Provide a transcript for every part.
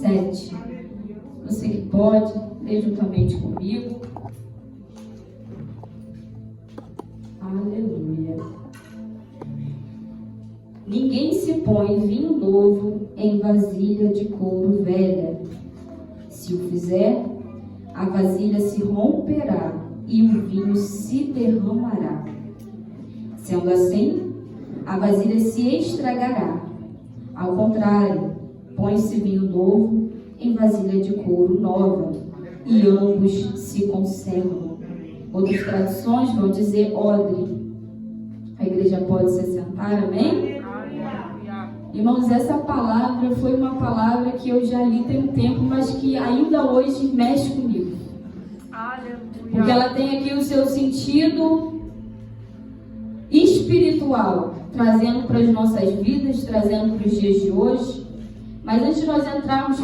7. Você que pode, lê juntamente comigo. Aleluia. Ninguém se põe vinho novo em vasilha de couro velha. Se o fizer, a vasilha se romperá e o vinho se derramará. Sendo assim, a vasilha se estragará. Ao contrário, põe-se vinho novo em vasilha de couro nova, e ambos se conservam. Outras traduções vão dizer odre. A igreja pode se sentar, amém? Irmãos, essa palavra foi uma palavra que eu já li tem um tempo, mas que ainda hoje mexe comigo. Porque ela tem aqui o seu sentido espiritual, trazendo para as nossas vidas, trazendo para os dias de hoje. Mas antes de nós entrarmos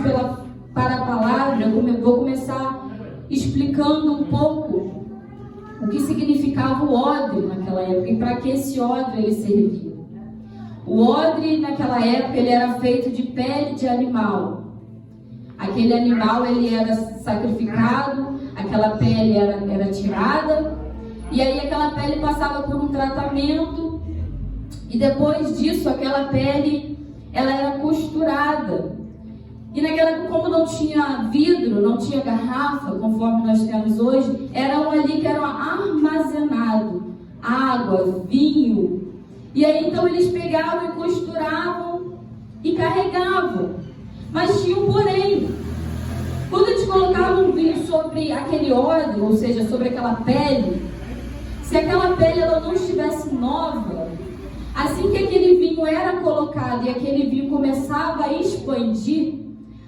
para a palavra, eu vou começar explicando um pouco o que significava o odre naquela época e para que esse odre ele servia. O odre naquela época ele era feito de pele de animal. Aquele animal ele era sacrificado, aquela pele era tirada, e aí aquela pele passava por um tratamento, e depois disso aquela pele ela era costurada. E naquela época, como não tinha vidro, não tinha garrafa, conforme nós temos hoje, eram ali que eram armazenados água, vinho. E aí então eles pegavam e costuravam e carregavam. Mas tinha um porém. Quando eles colocavam o vinho sobre aquele odre, ou seja, sobre aquela pele, se aquela pele ela não estivesse nova, assim que aquele vinho era colocado e aquele vinho começava a expandir,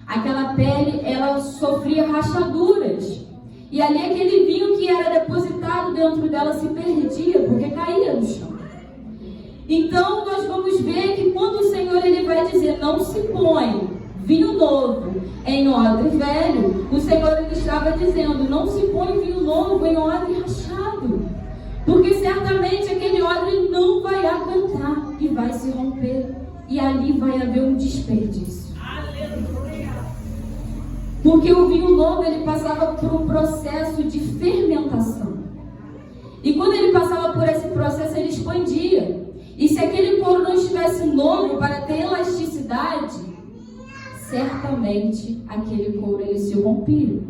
aquela pele ela sofria rachaduras. E ali aquele vinho que era depositado dentro dela se perdia, porque caía no chão. Então nós vamos ver que quando o Senhor ele vai dizer não se põe vinho novo em odre velho, o Senhor ele estava dizendo não se põe vinho novo em odre rachado, porque certamente aquele odre não vai aguentar e vai se romper, e ali vai haver um desperdício. Porque o vinho novo ele passava por um processo de fermentação, e quando ele passava por esse processo ele expandia. E se aquele couro não estivesse novo para ter elasticidade, certamente aquele couro ele se rompia.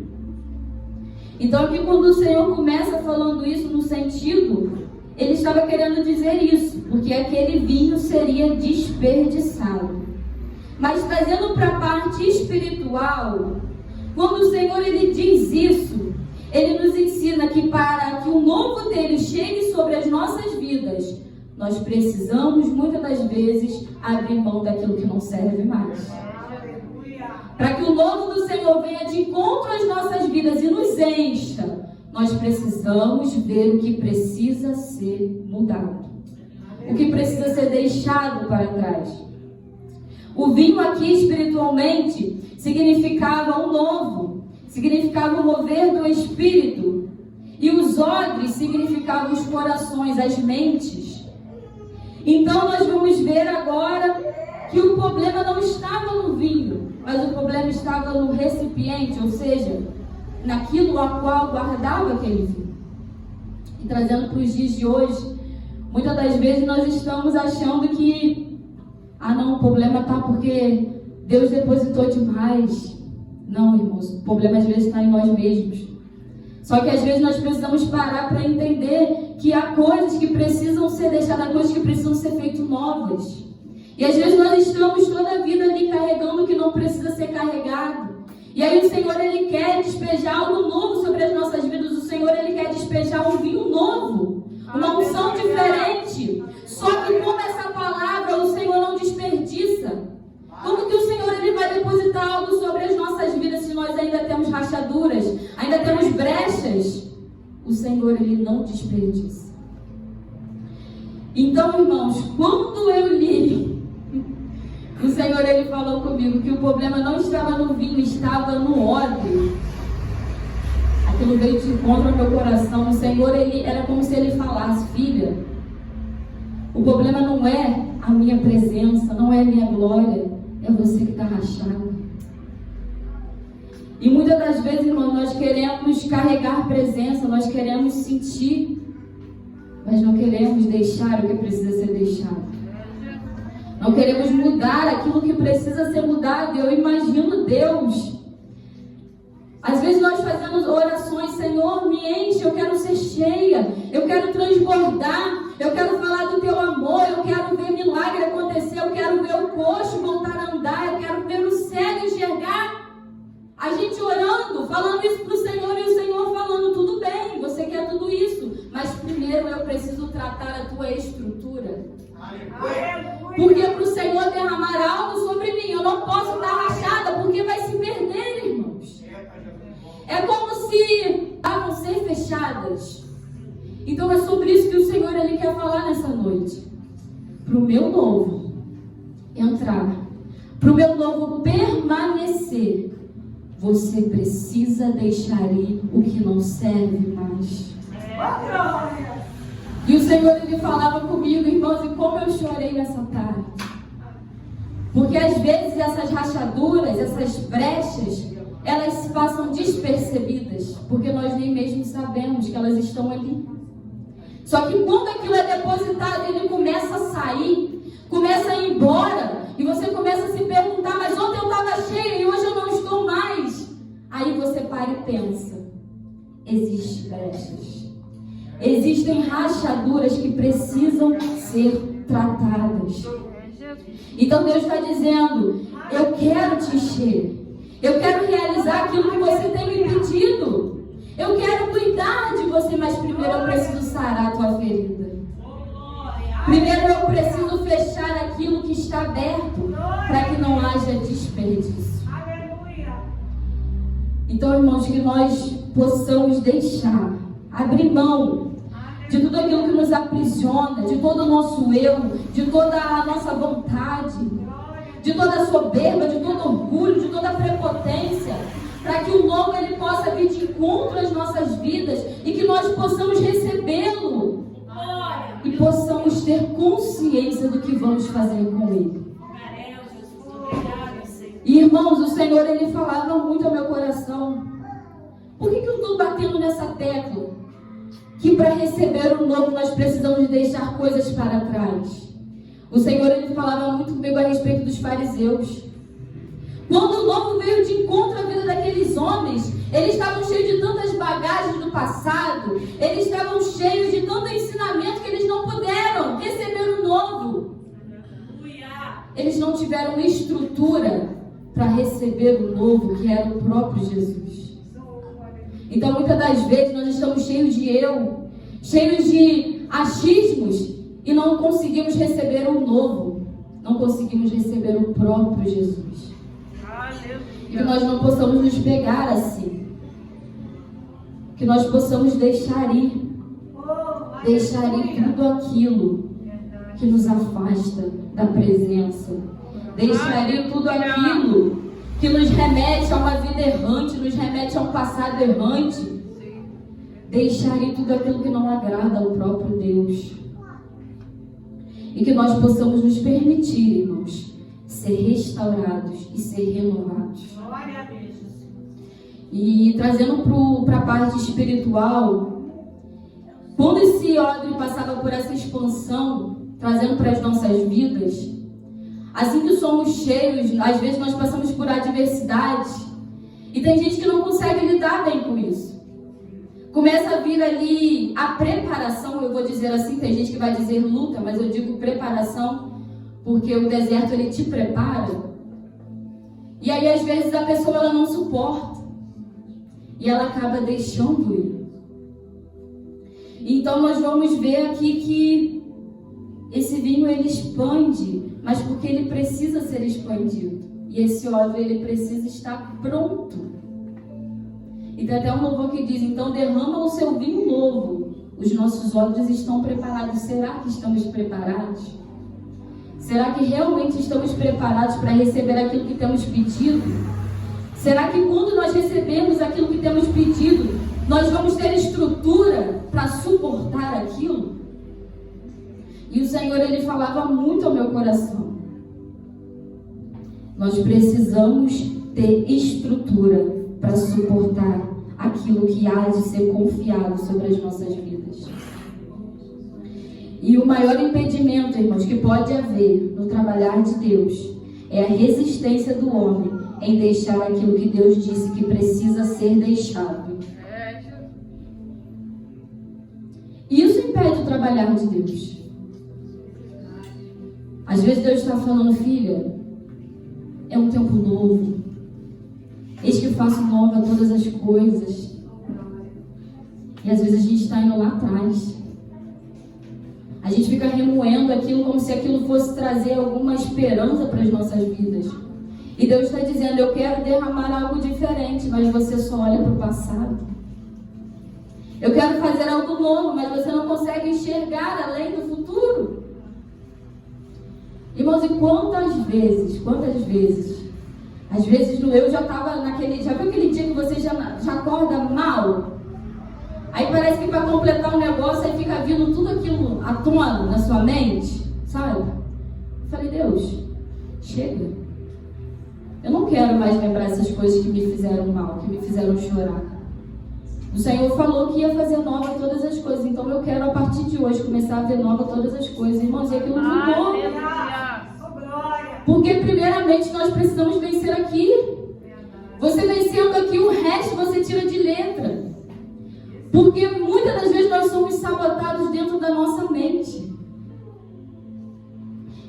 Então aqui quando o Senhor começa falando isso no sentido, ele estava querendo dizer isso, porque aquele vinho seria desperdiçado. Mas trazendo para a parte espiritual, quando o Senhor ele diz isso, ele nos ensina que para que o novo dele chegue sobre as nossas vidas, nós precisamos, muitas das vezes, abrir mão daquilo que não serve mais. Para que o novo do Senhor venha de encontro às nossas vidas e nos encha, nós precisamos ver o que precisa ser mudado. O que precisa ser deixado para trás. O vinho aqui, espiritualmente, significava um novo. Significava o mover do Espírito. E os odres significavam os corações, as mentes. Então nós vamos ver agora que o problema não estava no vinho, mas o problema estava no recipiente, ou seja, naquilo a qual guardava aquele vinho. E trazendo para os dias de hoje, muitas das vezes nós estamos achando que não, o problema está porque Deus depositou demais. Não, irmãos, o problema às vezes está em nós mesmos. Só que às vezes nós precisamos parar para entender que há coisas que precisam ser deixadas, há coisas que precisam ser feitas novas. E às vezes nós estamos toda a vida ali carregando o que não precisa ser carregado. E aí o Senhor ele quer despejar algo novo sobre as nossas vidas. O Senhor ele quer despejar um vinho novo, uma unção diferente. Só que como essa palavra o Senhor não desperdiça. Como que o Senhor ele vai depositar algo sobre as nossas vidas se nós ainda temos rachaduras, ainda temos brechas? O Senhor ele não desperdiça. Então, irmãos, quando eu li, o Senhor ele falou comigo que o problema não estava no vinho, estava no odre. Aquilo veio de encontro ao meu coração. O Senhor ele era como se ele falasse: filha, o problema não é a minha presença, não é a minha glória, é você que está rachado. E muitas das vezes, irmão, nós queremos carregar presença, nós queremos sentir, mas não queremos deixar o que precisa ser deixado. Não queremos mudar aquilo que precisa ser mudado. Eu imagino Deus. Às vezes nós fazemos orações: Senhor, me enche, eu quero ser cheia, eu quero transbordar, eu quero falar do teu amor, eu quero ver milagre acontecer, eu quero ver o coxo voltar a andar, eu quero ver o cego enxergar. A gente orando, falando isso para o Senhor, e o Senhor falando: tudo bem, você quer tudo isso, mas primeiro eu preciso tratar a tua estrutura. Porque para o Senhor derramar algo sobre mim, eu não posso estar rachada, porque vai se perder, irmãos. É como se estavam ser fechadas. Então é sobre isso que o Senhor ele quer falar nessa noite. Para o meu novo entrar, para o meu novo permanecer, você precisa deixar ir o que não serve mais. E o Senhor ele falava comigo, irmãos, e como eu chorei nessa tarde. Porque às vezes essas rachaduras, essas brechas, elas se passam despercebidas, porque nós nem mesmo sabemos que elas estão ali. Só que quando aquilo é depositado, ele começa a sair, começa a ir embora, e você começa a se perguntar: mas ontem eu estava cheia e hoje eu não estou mais. Aí você para e pensa: existem brechas, existem rachaduras que precisam ser tratadas. Então Deus está dizendo: eu quero te encher. Eu quero realizar aquilo que você tem me pedido. Eu quero cuidar de você, mas primeiro eu preciso sarar a tua ferida. Primeiro eu preciso fechar aquilo que está aberto, para que não haja desperdício. Então, irmãos, que nós possamos deixar, abrir mão de tudo aquilo que nos aprisiona, de todo o nosso eu, de toda a nossa vontade, de toda a soberba, de todo orgulho, de toda a prepotência, para que o novo ele possa vir de encontro às nossas vidas e que nós possamos recebê-lo e possamos ter consciência do que vamos fazer com ele. E, irmãos, o Senhor ele falava muito ao meu coração: por que eu estou batendo nessa tecla? Que para receber o novo nós precisamos deixar coisas para trás. O Senhor ele falava muito comigo a respeito dos fariseus. Quando o novo veio de encontro à vida daqueles homens, eles estavam cheios de tantas bagagens do passado, eles estavam cheios de tanto ensinamento que eles não puderam receber o novo. Eles não tiveram estrutura para receber o novo, que era o próprio Jesus. Então, muitas das vezes, nós estamos cheios de eu, cheios de achismos, e não conseguimos receber o novo, não conseguimos receber o próprio Jesus. E que nós não possamos nos pegar assim, que nós possamos deixar ir tudo aquilo que nos afasta da presença, deixar ir tudo aquilo que nos remete a uma vida errante, nos remete a um passado errante, deixar ir tudo aquilo que não agrada ao próprio Deus. E que nós possamos nos permitir, irmãos, ser restaurados e ser renovados. E trazendo para a parte espiritual, quando esse óleo passava por essa expansão, trazendo para as nossas vidas, assim que somos cheios, às vezes nós passamos por adversidades, e tem gente que não consegue lidar bem com isso. Começa a vir ali a preparação, eu vou dizer assim, tem gente que vai dizer luta, mas eu digo preparação, porque o deserto ele te prepara. E aí às vezes a pessoa ela não suporta, e ela acaba deixando ir. Então nós vamos ver aqui que esse vinho ele expande, mas porque ele precisa ser expandido. E esse óleo ele precisa estar pronto. E tem até um louvor que diz: então derrama o seu vinho novo. Os nossos olhos estão preparados. Será que estamos preparados? Será que realmente estamos preparados para receber aquilo que temos pedido? Será que quando nós recebemos aquilo que temos pedido, nós vamos ter estrutura para suportar aquilo? E o Senhor ele falava muito ao meu coração: nós precisamos ter estrutura para suportar aquilo que há de ser confiado sobre as nossas vidas. E o maior impedimento, irmãos, que pode haver no trabalhar de Deus é a resistência do homem em deixar aquilo que Deus disse que precisa ser deixado. Isso impede o trabalhar de Deus. Às vezes Deus está falando, filha, é um tempo novo. Eis que faço nova todas as coisas. E às vezes a gente está indo lá atrás. A gente fica remoendo aquilo como se aquilo fosse trazer alguma esperança para as nossas vidas. E Deus está dizendo, eu quero derramar algo diferente, mas você só olha para o passado. Eu quero fazer algo novo, mas você não consegue enxergar além do futuro. Irmãos, e quantas vezes, às vezes eu já estava naquele, já viu aquele dia que você já acorda mal? Aí parece que para completar um negócio, aí fica vindo tudo aquilo à tona na sua mente, sabe? Eu falei, Deus, chega. Eu não quero mais lembrar essas coisas que me fizeram mal, que me fizeram chorar. O Senhor falou que ia fazer nova todas as coisas, então eu quero a partir de hoje começar a ver nova todas as coisas. Irmãos, e aquilo mudou. Porque primeiramente nós precisamos vencer aqui. Você vencendo aqui, o resto você tira de letra. Porque muitas das vezes nós somos sabotados dentro da nossa mente.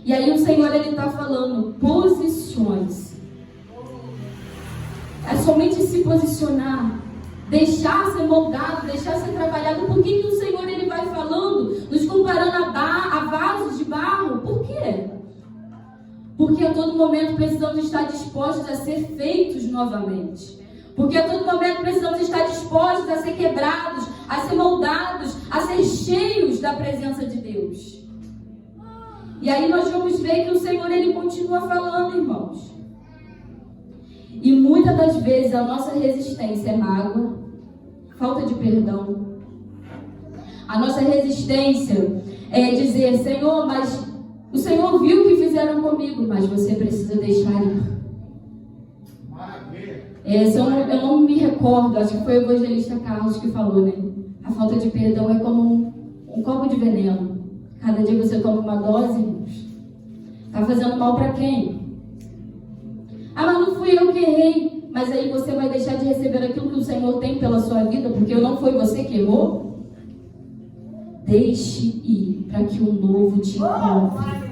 E aí o Senhor, Ele está falando, posicione-se. É somente se posicionar, deixar ser moldado, deixar ser trabalhado. Por que o Senhor, Ele vai falando, nos comparando a vasos de barro? Por quê? Porque a todo momento precisamos estar dispostos a ser feitos novamente. Porque a todo momento precisamos estar dispostos a ser quebrados, a ser moldados, a ser cheios da presença de Deus. E aí nós vamos ver que o Senhor, Ele continua falando, irmãos. E muitas das vezes a nossa resistência é mágoa, falta de perdão. A nossa resistência é dizer, Senhor, mas o Senhor viu o que fizeram comigo, mas você precisa deixar ir. Eu não me recordo, acho que foi o evangelista Carlos que falou, né? A falta de perdão é como um copo de veneno. Cada dia você toma uma dose, está fazendo mal para quem? Ah, mas não fui eu que errei. Mas aí você vai deixar de receber aquilo que o Senhor tem pela sua vida, porque não foi você que errou? Deixe ir para que o novo te encontre.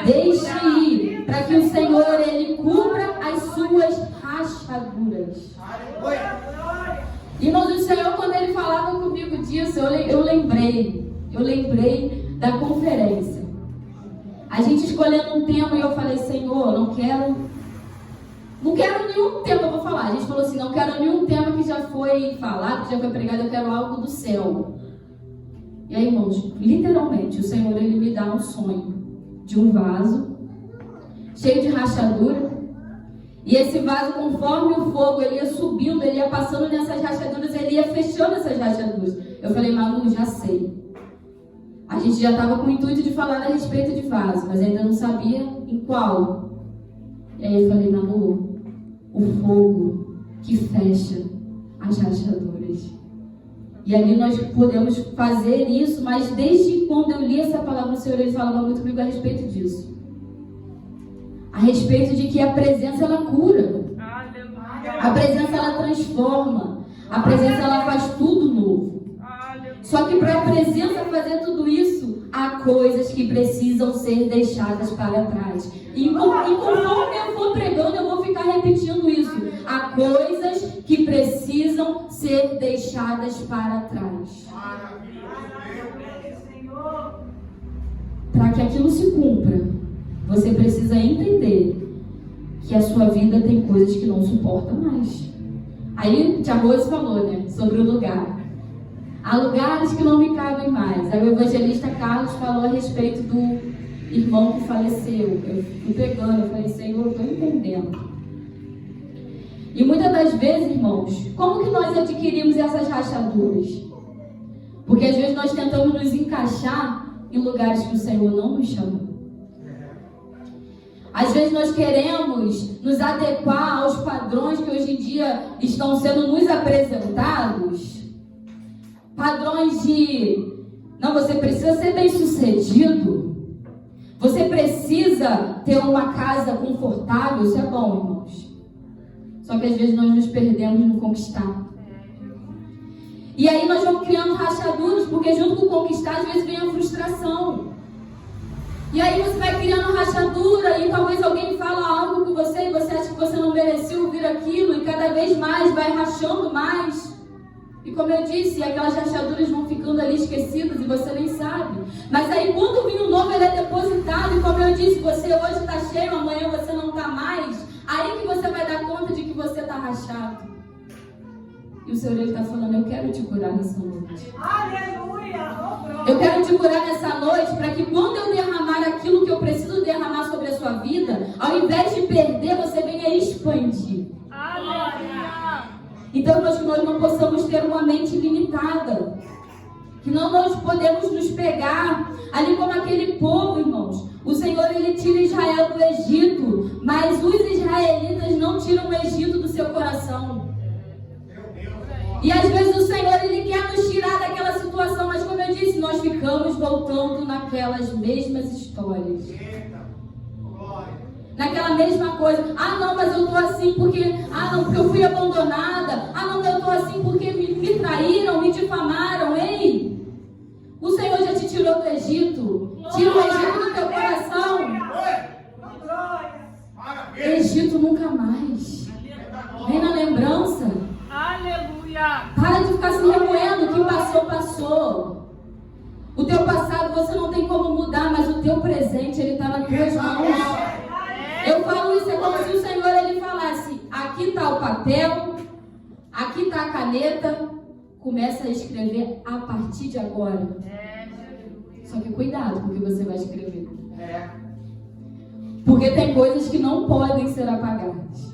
Deixe ir para que o Senhor, Ele cubra as suas rachaduras. Irmãos, o Senhor, quando Ele falava comigo disso, eu lembrei da conferência. A gente escolhendo um tema e eu falei, Senhor, não quero nenhum tema, eu vou falar. A gente falou assim, não quero nenhum tema que já foi falado, que já foi pregado, eu quero algo do céu. E aí, irmãos, literalmente, o Senhor, Ele me dá um sonho de um vaso cheio de rachadura. E esse vaso, conforme o fogo, ele ia subindo, ele ia passando nessas rachaduras, ele ia fechando essas rachaduras. Eu falei, Manu, já sei. A gente já estava com o intuito de falar a respeito de vaso, mas ainda não sabia em qual. E aí eu falei, Manu, o fogo que fecha as rachaduras. E ali nós podemos fazer isso, mas desde quando eu li essa palavra, o Senhor, Ele falava muito comigo a respeito disso. A respeito de que a presença, ela cura. A presença, ela transforma. A presença, ela faz tudo novo. Só que para a presença fazer tudo isso, há coisas que precisam ser deixadas para trás. E conforme eu for pregando, eu vou ficar repetindo isso. Há coisas que precisam ser deixadas para trás. Para que aquilo se cumpra, você precisa entender que a sua vida tem coisas que não suporta mais. Aí Tia Rose falou, né, sobre o lugar. Há lugares que não me cabem mais. Aí o evangelista Carlos falou a respeito do irmão que faleceu. Eu fui pegando, eu falei, Senhor, eu estou entendendo. E muitas das vezes, irmãos, como que nós adquirimos essas rachaduras? Porque às vezes nós tentamos nos encaixar em lugares que o Senhor não nos chamou. Às vezes nós queremos nos adequar aos padrões que hoje em dia estão sendo nos apresentados. Padrões de, não, você precisa ser bem-sucedido. Você precisa ter uma casa confortável. Isso é bom, irmãos. Só que às vezes nós nos perdemos no conquistar. E aí nós vamos criando rachaduras, porque junto com o conquistar, às vezes vem a frustração. E aí você vai criando rachadura e talvez alguém fala algo com você e você acha que você não merecia ouvir aquilo e cada vez mais vai rachando mais. E como eu disse, aquelas rachaduras vão ficando ali esquecidas e você nem sabe. Mas aí quando o vinho novo ele é depositado e como eu disse, você hoje está cheio, amanhã você não está mais, aí que você vai dar conta de que você está rachado. E o Senhor ele está falando, eu quero te curar nessa noite. Aleluia! Eu quero te curar nessa noite para que quando eu derramar aquilo que eu preciso derramar sobre a sua vida, ao invés de perder, você venha expandir. Aleluia! Então que nós não possamos ter uma mente limitada. Que não nós podemos nos pegar ali como aquele povo, irmãos. O Senhor ele tira Israel do Egito, mas os israelitas não tiram o Egito do seu coração. E às vezes o Senhor ele quer nos tirar daquela situação, mas como eu disse, nós ficamos voltando naquelas mesmas histórias. Naquela mesma coisa. Ah não, mas eu tô assim porque... Ah não, porque eu fui abandonada. Ah não, eu tô assim porque me traíram, me difamaram. Ei! O Senhor já te tirou do Egito. Tira o Egito do teu coração. Egito nunca mais. Vem na lembrança. Aleluia! Para de ficar se remoendo. O que passou, passou. O teu passado você não tem como mudar, mas o teu presente ele está nas tuas mãos. Eu falo isso, é como se o Senhor ele falasse: aqui está o papel, aqui está a caneta, começa a escrever a partir de agora. Só que cuidado com o que você vai escrever. Porque tem coisas que não podem ser apagadas.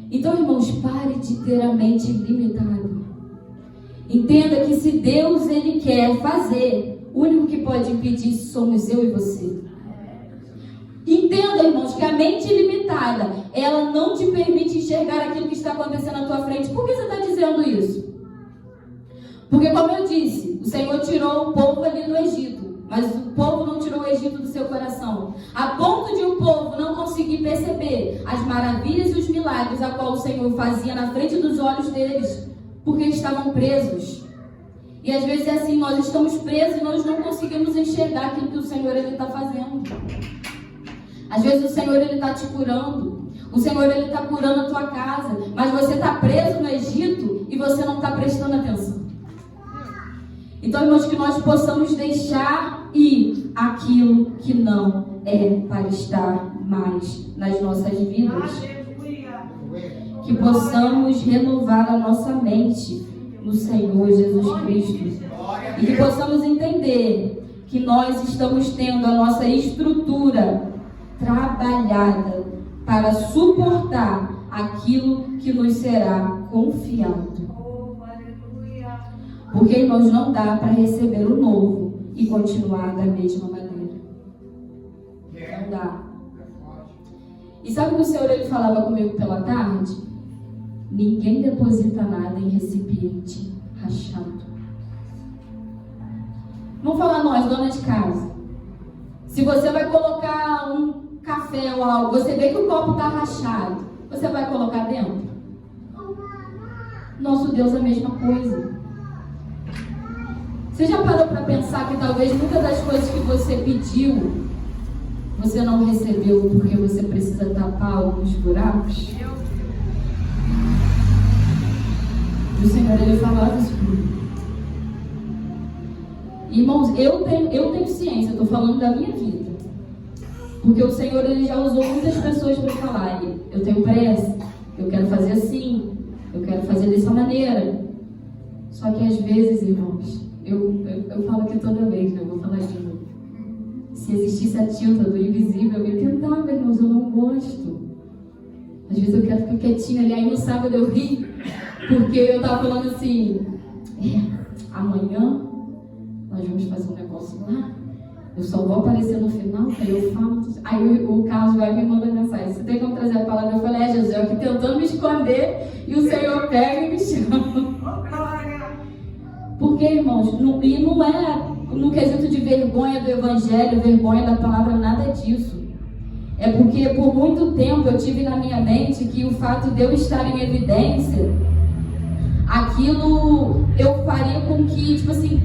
Então, irmãos, pare de ter a mente limitada. Entenda que se Deus ele quer fazer, o único que pode impedir somos eu e você. Entenda, irmãos, que a mente limitada, ela não te permite enxergar aquilo que está acontecendo na tua frente. Por que você está dizendo isso? Porque, como eu disse, o Senhor tirou o povo ali do Egito, mas o povo não tirou o Egito do seu coração. A ponto de o povo não conseguir perceber as maravilhas e os milagres a qual o Senhor fazia na frente dos olhos deles, porque estavam presos. E às vezes é assim, nós estamos presos e nós não conseguimos enxergar aquilo que o Senhor está fazendo. Às vezes o Senhor ele está te curando. O Senhor ele está curando a tua casa. Mas você está preso no Egito e você não está prestando atenção. Então, irmãos, que nós possamos deixar ir aquilo que não é para estar mais nas nossas vidas. Que possamos renovar a nossa mente no Senhor Jesus Cristo. E que possamos entender que nós estamos tendo a nossa estrutura trabalhada para suportar aquilo que nos será confiado. Porque, irmãos, não dá para receber o novo e continuar da mesma maneira. Não dá. E sabe o que o Senhor ele falava comigo pela tarde? Ninguém deposita nada em recipiente rachado. Vamos falar nós, dona de casa. Se você vai colocar um café ou algo, você vê que o copo está rachado, você vai colocar dentro? Nosso Deus é a mesma coisa. Você já parou para pensar que talvez muitas das coisas que você pediu, você não recebeu porque você precisa tapar alguns buracos? E o Senhor, ele falava isso comigo. Irmãos, eu tenho ciência, eu estou falando da minha vida. Porque o Senhor, ele já usou muitas pessoas para falar: eu tenho pressa, eu quero fazer assim, eu quero fazer dessa maneira. Só que às vezes, irmãos, eu falo aqui toda vez, né? Eu vou falar de novo. Se existisse a tinta do invisível, eu ia tentar, irmãos, eu não gosto. Às vezes eu quero ficar quietinha ali, aí no sábado eu ri, porque eu tava falando assim: amanhã nós vamos fazer um negócio lá, Eu só vou aparecer no final, aí eu falo. Aí o Carlos vai me mandar mensagem. Você tem como trazer a palavra? Eu falei, Jesus, eu aqui tentando me esconder e o Senhor pega e me chama. Porque, irmãos, e não é no quesito de vergonha do Evangelho, vergonha da palavra, nada disso. É porque por muito tempo eu tive na minha mente que o fato de eu estar em evidência, aquilo eu faria com que, tipo assim,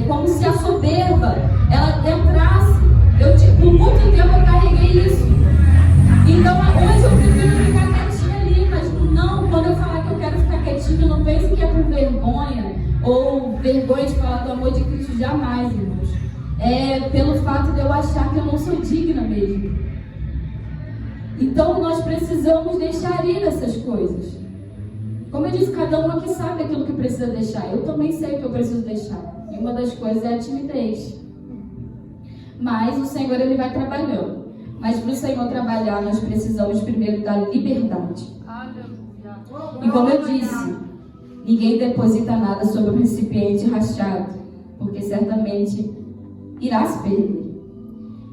como se a soberba, ela entrasse. Por muito tempo eu carreguei isso. Então hoje eu prefiro ficar quietinha ali, mas não, quando eu falar que eu quero ficar quietinha, não pense que é por vergonha, ou vergonha de falar do amor de Cristo, jamais, irmãos. É pelo fato de eu achar que eu não sou digna mesmo. Então nós precisamos deixar ir essas coisas. Como eu disse, cada um aqui sabe aquilo que precisa deixar. Eu também sei o que eu preciso deixar. E uma das coisas é a timidez. Mas o Senhor, Ele vai trabalhando. Mas para o Senhor trabalhar, nós precisamos primeiro da liberdade. E como eu disse, ninguém deposita nada sobre um recipiente rachado, porque certamente irá se perder.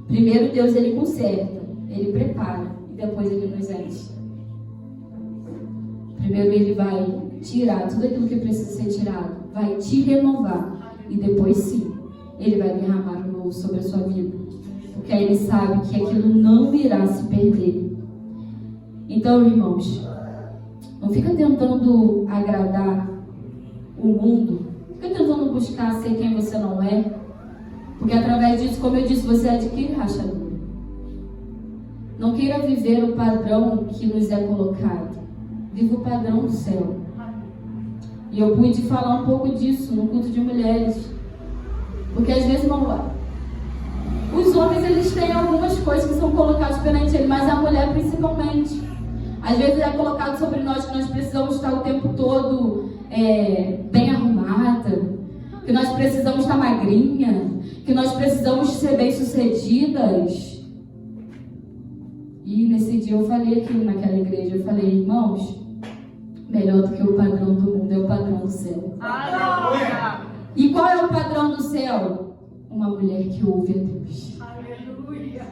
Primeiro Deus, Ele conserta, Ele prepara, e depois Ele nos enche. Primeiro Ele vai tirar tudo aquilo que precisa ser tirado, vai te renovar, e depois sim, Ele vai derramar um novo sobre a sua vida, porque aí Ele sabe que aquilo não irá se perder. Então, irmãos, não fica tentando agradar o mundo, fica tentando buscar ser quem você não é, porque através disso, como eu disse, você adquire rachadura. Não queira viver o padrão que nos é colocado, viva o padrão do céu. E eu pude falar um pouco disso no culto de mulheres, porque às vezes os homens, eles têm algumas coisas que são colocadas perante ele, mas a mulher principalmente. Às vezes é colocado sobre nós que nós precisamos estar o tempo todo bem arrumada, que nós precisamos estar magrinha, que nós precisamos ser bem-sucedidas. E nesse dia eu falei aqui naquela igreja, eu falei, irmãos, melhor do que o padrão do mundo é o padrão do céu. Aleluia! E qual é o padrão do céu? Uma mulher que ouve a Deus. Aleluia!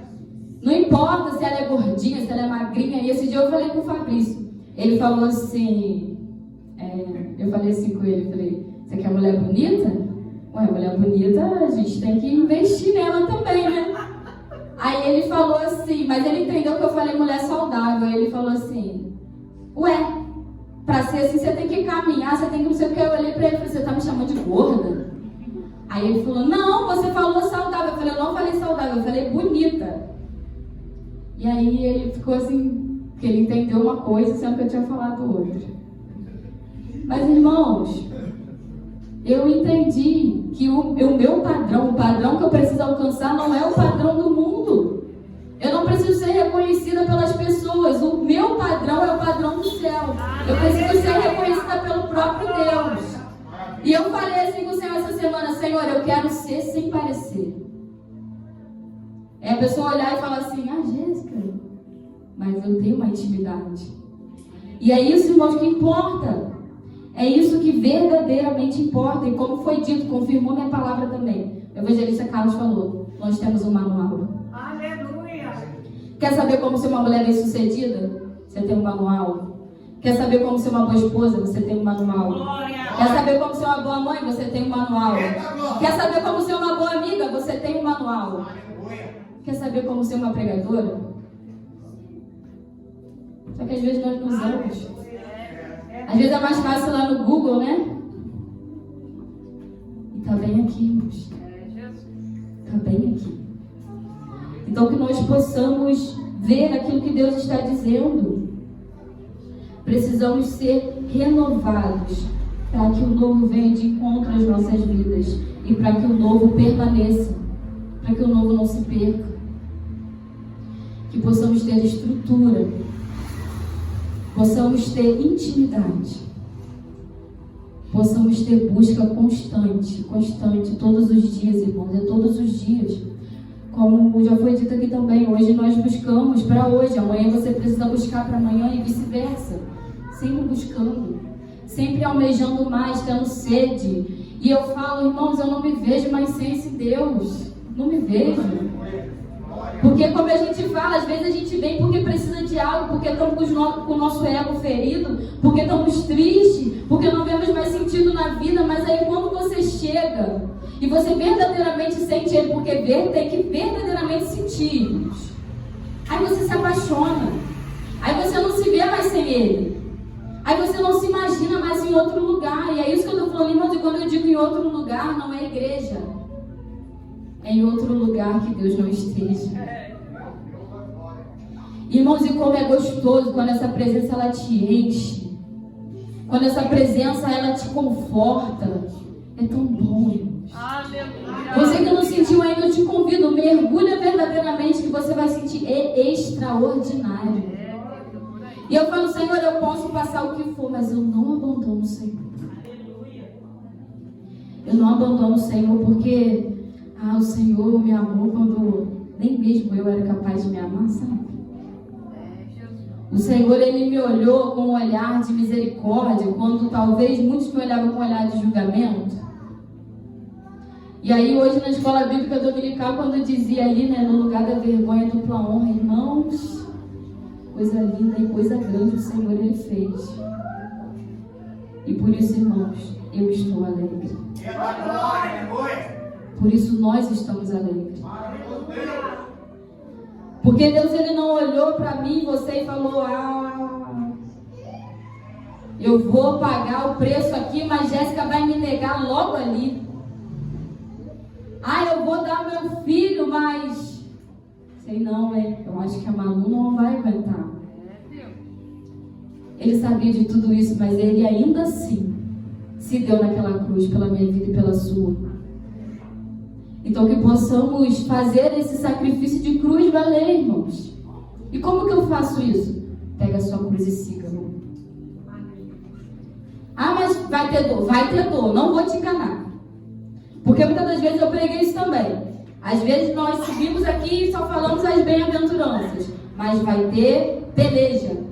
Não importa se ela é gordinha, se ela é magrinha. E esse dia eu falei com o Fabrício. Ele falou assim, eu falei assim com ele, falei, você quer mulher bonita? Ué, mulher bonita, a gente tem que investir nela também, né? Aí ele falou assim, mas ele entendeu que eu falei mulher saudável. Aí ele falou assim, ué, pra ser assim você tem que caminhar, você tem que não sei o que. Eu olhei pra ele e falei, você tá me chamando de gorda? Aí ele falou, não, você falou saudável. Eu falei, eu não falei saudável, eu falei bonita. E aí ele ficou assim, que ele entendeu uma coisa, sendo que eu tinha falado outra. Mas irmãos, eu entendi que o meu padrão, o padrão que eu preciso alcançar não é o padrão do mundo. Eu não preciso ser reconhecida pelas pessoas. O meu padrão é o padrão do céu. Eu preciso ser reconhecida pelo próprio Deus. E eu falei assim com o Senhor essa semana, Senhor, eu quero ser sem parecer. É a pessoa olhar e falar assim, Jéssica, mas eu tenho uma intimidade. E é isso, irmãos, que importa. É isso que verdadeiramente importa. E como foi dito, confirmou minha palavra também. O evangelista Carlos falou, nós temos um manual. Aleluia! Quer saber como ser uma mulher bem-sucedida? Você tem um manual. Quer saber como ser uma boa esposa? Você tem um manual. Glória! Quer saber como ser uma boa mãe? Você tem um manual. Quer saber como ser uma boa amiga? Você tem um manual. Quer saber como ser uma pregadora? Só que às vezes nós não usamos. Às vezes é mais fácil lá no Google, né? E tá bem aqui, irmãos. Tá bem aqui. Então que nós possamos ver aquilo que Deus está dizendo. Precisamos ser renovados para que o novo venha de encontro às nossas vidas e para que o novo permaneça, para que o novo não se perca. Que possamos ter estrutura, possamos ter intimidade, possamos ter busca constante, todos os dias, irmãos, todos os dias. Como já foi dito aqui também, hoje nós buscamos para hoje, amanhã você precisa buscar para amanhã e vice-versa. Sempre buscando, sempre almejando mais, tendo sede. E eu falo, irmãos, eu não me vejo mais sem esse Deus. Não me vejo. Porque como a gente fala, às vezes a gente vem porque precisa de algo, porque estamos com o nosso ego ferido, porque estamos tristes, porque não vemos mais sentido na vida, mas aí quando você chega e você verdadeiramente sente Ele, porque tem que verdadeiramente sentir, aí você se apaixona, aí você não se vê mais sem Ele, aí você não se imagina mais em outro lugar. E é isso que eu estou falando, irmãos, e quando eu digo em outro lugar, não é igreja. É em outro lugar que Deus não esteja. Irmãos, e como é gostoso quando essa presença ela te enche. Quando essa presença ela te conforta. É tão bom, irmãos. Você que não sentiu ainda, eu te convido, mergulha verdadeiramente que você vai sentir extraordinário. E eu falo, Senhor, eu posso passar o que for, mas eu não abandono o Senhor. Eu não abandono o Senhor porque o Senhor me amou quando nem mesmo eu era capaz de me amar, sabe? O Senhor, Ele me olhou com um olhar de misericórdia, quando talvez muitos me olhavam com um olhar de julgamento. E aí hoje na escola bíblica dominical, quando dizia ali, né, no lugar da vergonha, dupla honra, irmãos, coisa linda e coisa grande o Senhor Ele fez. E por isso, irmãos, eu estou alegre. Por isso nós estamos alegres. Porque Deus Ele não olhou para mim, você, e falou, eu vou pagar o preço aqui, mas Jéssica vai me negar logo ali. Eu vou dar meu filho, mas sei não, eu acho que a Manu não vai aguentar. Ele sabia de tudo isso, mas Ele ainda assim se deu naquela cruz pela minha vida e pela sua. Então que possamos fazer esse sacrifício de cruz valer, irmãos. E como que eu faço isso? Pega a sua cruz e siga, irmão. Mas vai ter dor. Vai ter dor, não vou te enganar. Porque muitas das vezes eu preguei isso também. Às vezes nós subimos aqui e só falamos as bem-aventuranças. Mas vai ter peleja.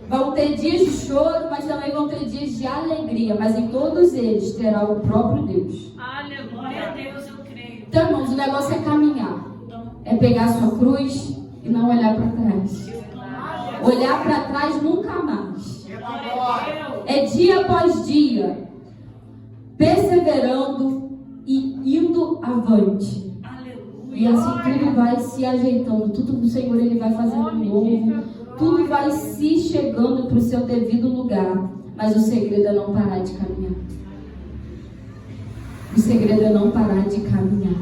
Vão ter dias de choro, mas também vão ter dias de alegria. Mas em todos eles terá o próprio Deus. Aleluia, Deus, eu creio. Então, irmãos, o negócio é caminhar. É pegar a sua cruz e não olhar para trás. Olhar para trás nunca mais. É dia após dia, perseverando e indo avante. E assim tudo vai se ajeitando. Tudo o Senhor Ele vai fazendo novo. Tudo vai se chegando para o seu devido lugar. Mas o segredo é não parar de caminhar. O segredo é não parar de caminhar.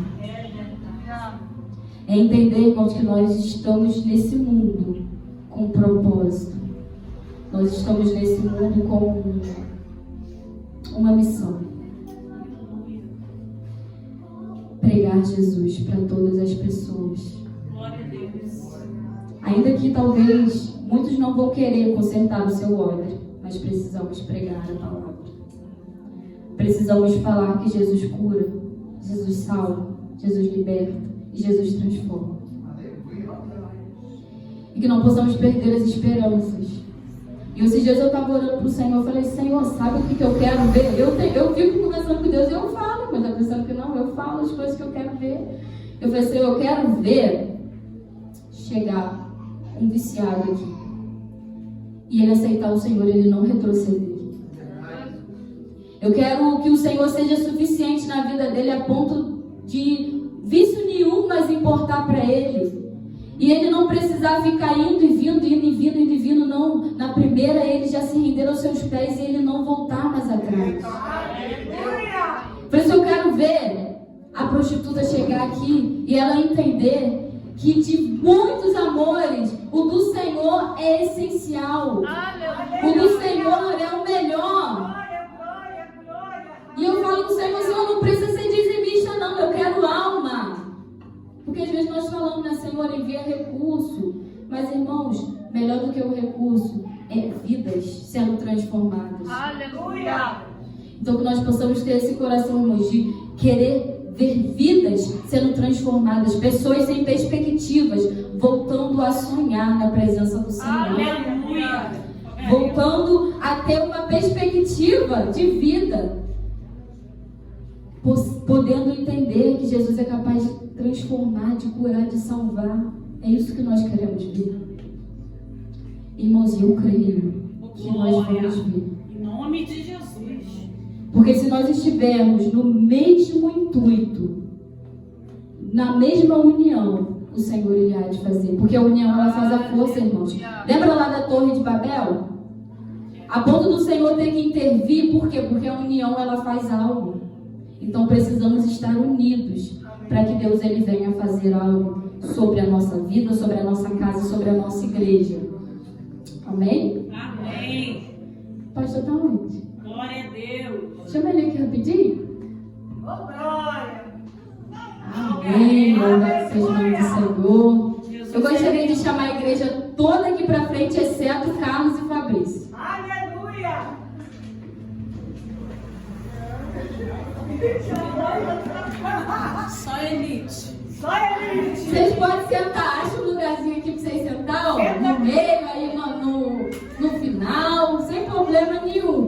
É entender, irmãos, que nós estamos nesse mundo com propósito. Nós estamos nesse mundo com uma missão. Pregar Jesus para todas as pessoas. Glória a Deus. Ainda que talvez muitos não vão querer consertar o seu odre, mas precisamos pregar a palavra. Precisamos falar que Jesus cura, Jesus salva, Jesus liberta e Jesus transforma. E que não possamos perder as esperanças. E esses dias eu estava orando para o Senhor, eu falei, Senhor, sabe o que eu quero ver? Eu fico conversando com Deus e eu falo, mas está pensando que não, eu falo as coisas que eu quero ver. Eu falei, Senhor, eu quero ver chegar um viciado aqui e ele aceitar o Senhor, ele não retroceder. Eu quero que o Senhor seja suficiente na vida dele a ponto de vício nenhum mais importar para ele. E ele não precisar ficar indo e vindo, não. Na primeira ele já se render aos seus pés e ele não voltar mais atrás. Por isso eu quero ver a prostituta chegar aqui e ela entender que de muitos amores, o do Senhor é essencial. O do Senhor é o melhor. E eu falo com o Senhor, Senhor, não precisa ser dizimista não, eu quero alma. Porque às vezes nós falamos, né, Senhor, envia recurso. Mas, irmãos, melhor do que o recurso é vidas sendo transformadas. Aleluia! Então que nós possamos ter esse coração, irmãos, de querer ver vidas sendo transformadas, pessoas sem perspectivas, voltando a sonhar na presença do Senhor. Aleluia! Voltando a ter uma perspectiva de vida. podendo entender que Jesus é capaz de transformar, de curar, de salvar. É isso que nós queremos ver. Irmãos, eu creio que nós vamos ver. Em nome de Jesus. Porque se nós estivermos no mesmo intuito, na mesma união, o Senhor ele há de fazer. Porque a união ela faz a força, irmãos. Lembra lá da Torre de Babel? A ponto do Senhor ter que intervir, por quê? Porque a união ela faz algo. Então precisamos estar unidos para que Deus ele venha fazer algo sobre a nossa vida, sobre a nossa casa, sobre a nossa igreja. Amém? Amém. Pastor, tá onde? Glória a Deus. Chama ele aqui rapidinho. Glória. Amém. Louvado seja o nome do Senhor. Jesus Eu gostaria é de chamar a igreja toda aqui para frente, exceto Carlos e Fabrício. Aleluia. Só elite. Só elite. Vocês podem sentar, acha um lugarzinho aqui para vocês sentar, ó, no meio, aí no final, sem problema nenhum.